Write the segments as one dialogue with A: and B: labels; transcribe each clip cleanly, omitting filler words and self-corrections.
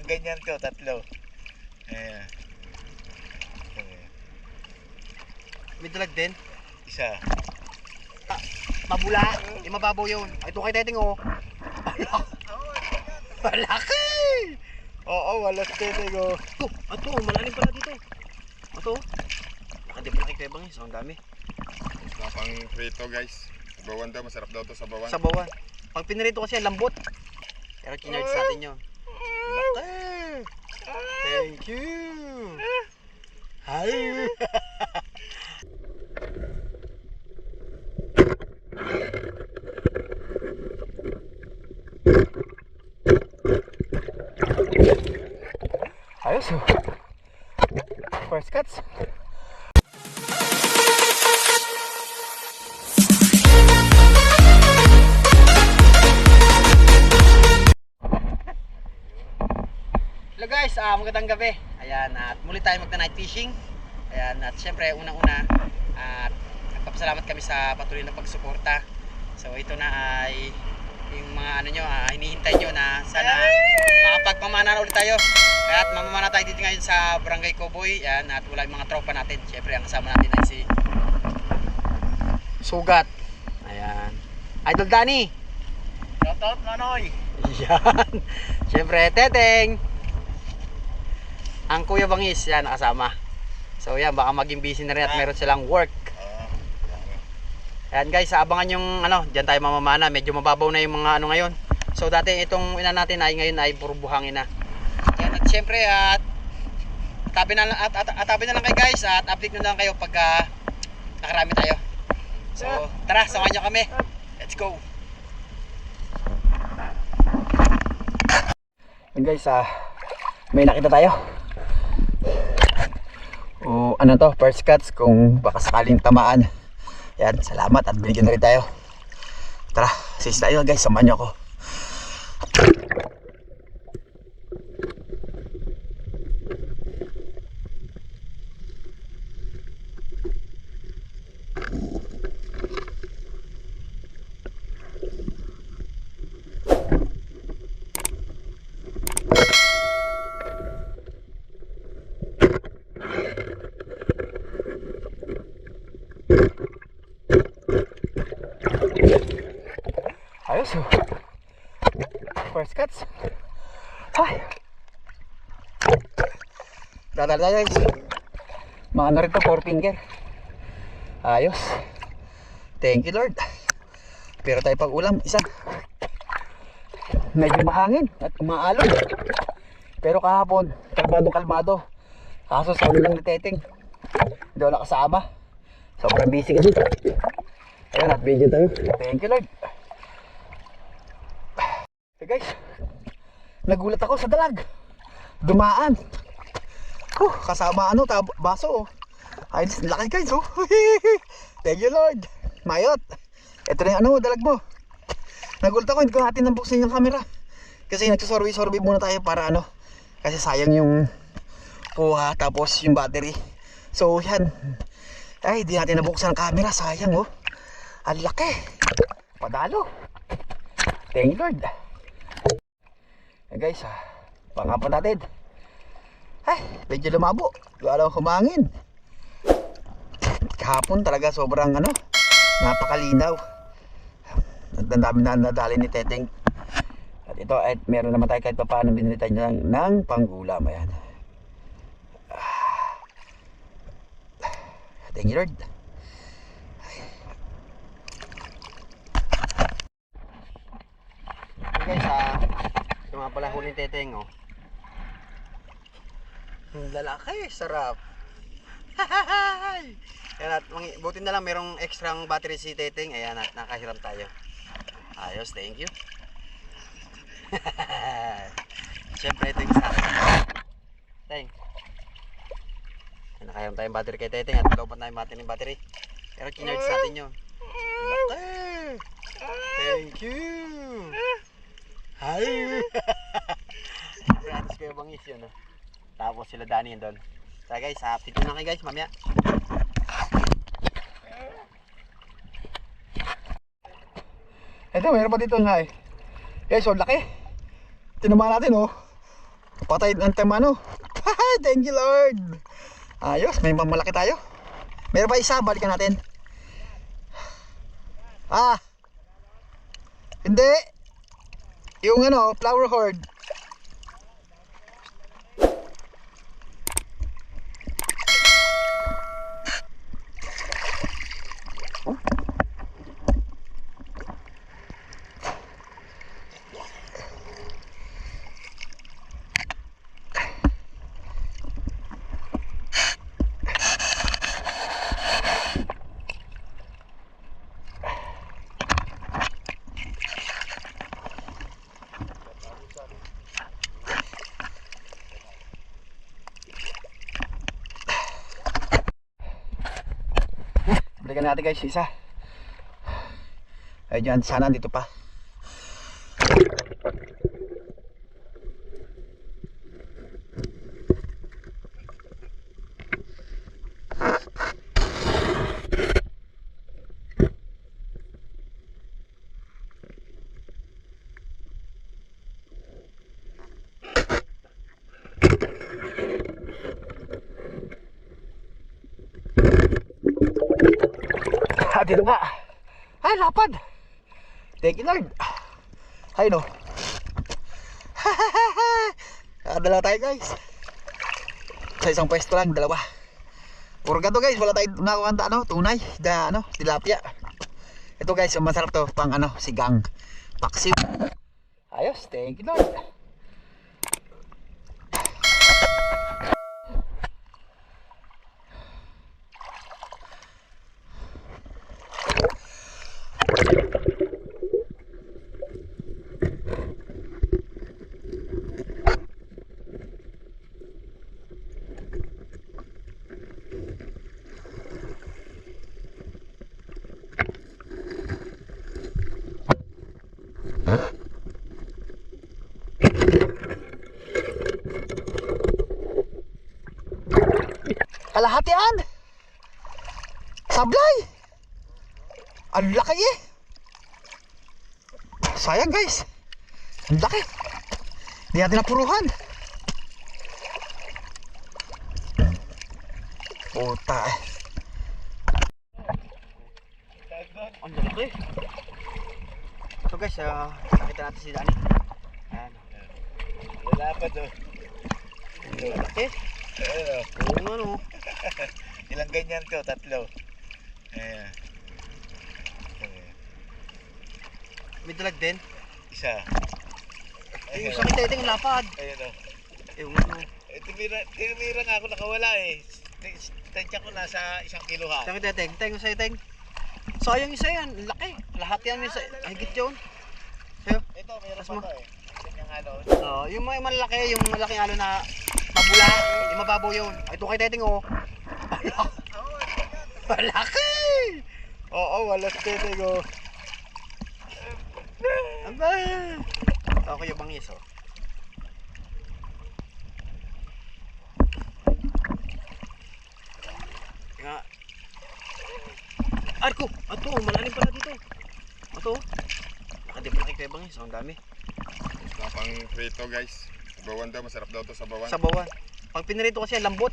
A: ganyan ko, tatlo. Ayan.
B: May dalag din.
A: Isa.
B: Mabula. Di mababaw yun. Ay, ito kay Teteng oh. Malaki!
A: Oo, wala si Teteng oh.
B: Ito, malalim pala dito. Ito. Nakadi pala kay Kuya Bangis. Ang dami.
C: Pang prito guys. Sabawan daw, masarap daw to sabawan.
B: Sabawan. Pag pinirito kasi lambot. Pero kinards natin yun. Laki! Thank you! Hi! Ayos oh. First cuts. Hello guys, magandang gabi. Ayan, at muli tayo magna-night fishing. Ayan, at syempre unang-una at nagpapasalamat kami sa patuloy na pagsuporta. So ito na ay yung mga ano nyo, hinihintay nyo na sana makapagpamana na ulit tayo. Kaya at mamamana tayo dito ngayon sa Barangay Cowboy. Ayan, at wala yung mga tropa natin. Syempre ang kasama natin ay si Sugat. Ayan, Idol Danny.
A: Shoutout, Manoy!
B: Yan. Syempre Teteng. Ang Kuya Bangis, yan nakasama. So yan, baka maging busy na rin at meron silang work. Ayan guys, abangan yung ano, diyan tayo mamamana. Medyo mababaw na yung mga ano ngayon. So dati itong ina natin ay ngayon ay puro buhangin na. Ayan, at syempre at tabi na lang kayo guys at update na lang kayo pagka nakarami tayo. So tara, samahan nyo kami. Let's go. Ayan guys, may nakita tayo. O ano to, first cuts kung baka sakaling tamaan. Yan, salamat at binigyan na rin tayo. Tara, sis tayo guys, samahan nyo ako. Ayos oh. First cuts. Ay. Dadal guys. Mga ano rin to, 4 finger. Ayos. Thank you Lord. Pero tayo pag ulam, isa. Medyo mahangin at umaalon. Pero kahapon, kalmado. Kaso sa ulo lang ni Teteng. Hindi ako nakasama. Sobrang busy kasi. Ayun, at video tayo. Thank you Lord. Hey guys, nagulat ako sa dalag. Dumaan. Kasama ano, baso oh. Ay, laki guys oh. Thank you Lord. Mayot. Ito na yung ano, dalag mo. Nagulat ako, hindi ko natin nabuksan yung camera. Kasi nagsasurvey muna tayo para ano. Kasi sayang yung kuha tapos yung battery. So yan. Ay, di natin nabuksan ang camera, sayang oh. Ang laki. Padalo. Thank you Lord. Hey guys, pangapan natin. Ay, medyo lumabo. Galaw humangin. Kahapon talaga sobrang ano, napakalinaw. Ang dami na nadali ni Teteng. At ito, at meron naman tayo kahit pa paano binili tayo ng panggulam. Ayan. Thank you Lord. Okay guys, ito nga pala huling Teteng oh. Lalaki, sarap. Ayan, at buti na lang merong extrang battery si Teteng. Ayan, at nakahiram tayo. Ayos, thank you. Siyempre ito yung sa akin. Teng, nakahiram tayong battery kay Teteng at lobat na yung battery. Pero kinards natin yun. Laki. Thank you. Hi. Friends, Kuya Bangis yun oh. Tapos sila Danny yun doon. So guys, update na kayo guys mamaya. Ito, mayroon pa dito nga eh. Guys, so laki. Tinamaan natin oh. Patay ng tema ano. Thank you Lord. Ayos, may mamalaki tayo. Meron pa isa, balikan natin. Hindi. Yung ano, flower horde. Balikan natin guys, isa. Ay dyan, sana dito pa. Dito nga. Ay, lapad. Thank you Lord. Ay no. Dalawa tayo guys. Sa isang pwesto lang, dalawa. Puro ganito guys, wala tayong nakakanta ano, tunay, tilapia. Ito guys, masarap to, pang ano, sigang, paksiw. Ayos, thank you Lord. Kalahatian. Sablay. Ang laki eh. Sayang guys. Ang laki. Hindi natin napuruhan. Puta eh. Ang laki. Ito guys, nakita natin si Dani. Ayan.
A: Lalapad oh.
B: Ang laki. Oo nga no.
A: Ilang ganyan to? 3. Ayan.
B: May dalag din.
A: Isa.
B: Yung sakit tayo yung lapad.
A: Ayun o.
B: Yung ano.
A: Tinumira nga ako nakawala eh. Tansya ko nasa 1 kilohan.
B: Sakit tayo, teng sa'yo teng. Sayang isa yan, laki. Lahat yan, higit yun. Sa'yo.
A: Ito, mayroon pa to eh. Yung halo.
B: Yung may malaki, yung malaking halo na mabula, yung mababaw yun. Ito kay Teteng oh. Malaki!
A: Oo, walas Teteng oh.
B: Aba! Ito ako yung bangis oh. Nga. Arko! Ato, malalim pala dito. Ato. Nakadipalaki kayo bangis, ang dami.
C: Pang prito guys. Sa bawan daw, masarap daw to sa bawan.
B: Sa bawan. Pag pinirito kasi lambot.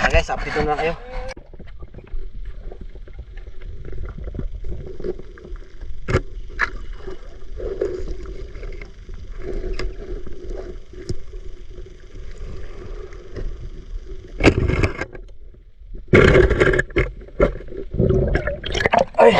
B: Guys, update na kayo. Ay,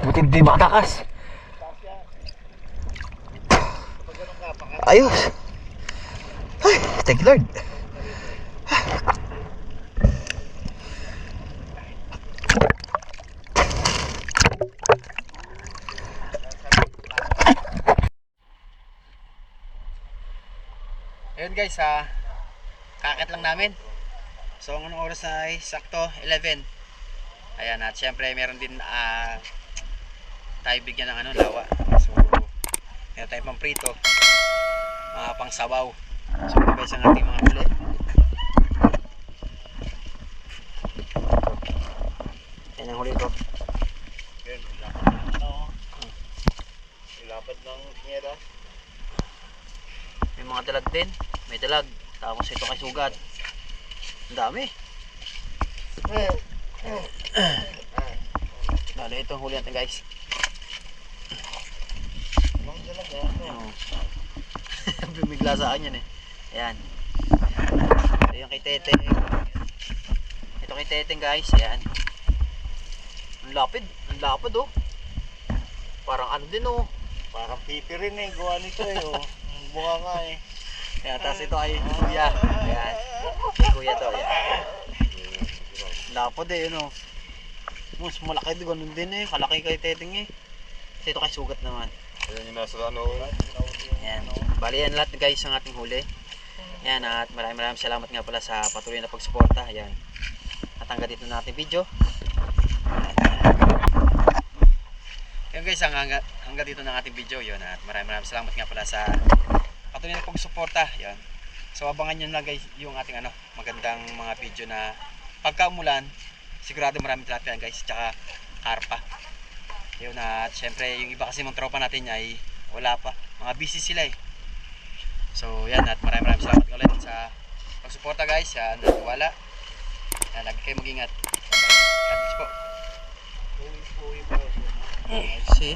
B: buti hindi makatakas. Ayos. Ay, thank you Lord. Ayun guys, kakit lang namin. So ang anong oras na ay sakto 11. Ayan, at syempre meron din tayo bigyan ng ano, lawa. So meron tayong pang prito, pang sabaw. So ito guys ang ating mga huli. Yan ang huli ko.
A: Yan, ilapad ng nyera.
B: mga dalag din. May dalag. Tapos ito kay sugat. Ang dami. Lalo itong huli natin guys. Bumigla sa akin yan eh. Ayan. Ito yung kay Teteng. Ito kay Teteng guys. Ayan. Ang lapid. Ang lapad oh. Parang ano din oh.
A: Parang pipi rin eh, gawa nito eh, oh. Bunga nga eh.
B: Ayan, tapos ito ay kuya. Ayan. Kay kuya to. Ayan. Lapad eh, yun oh. Mas malaki din, ganun din eh. Kalaki kay Teteng eh. Kasi ito kay sugat naman.
C: Ayan yung nasa ano.
B: Ayan. Bali yan lahat guys ang ating huli. Ayan, at maraming salamat nga pala sa patuloy na pagsuporta. Ayan. At hanggang dito na ating video. Ayan guys, hanggang dito na ating video. Yun, at maraming salamat nga pala sa patuloy na pagsuporta. Ayan. So abangan nyo lang guys yung ating magandang mga video na pagka umulan, sigurado maraming tilapia guys, tsaka karpa. Yun, at syempre yung iba kasi mga tropa natin ay wala pa, mga busy sila eh. So yan, at maraming salamat ulit sa pagsuporta guys. Yan, at wala. Yan, lagi kayo mag-ingat. God bless po. See?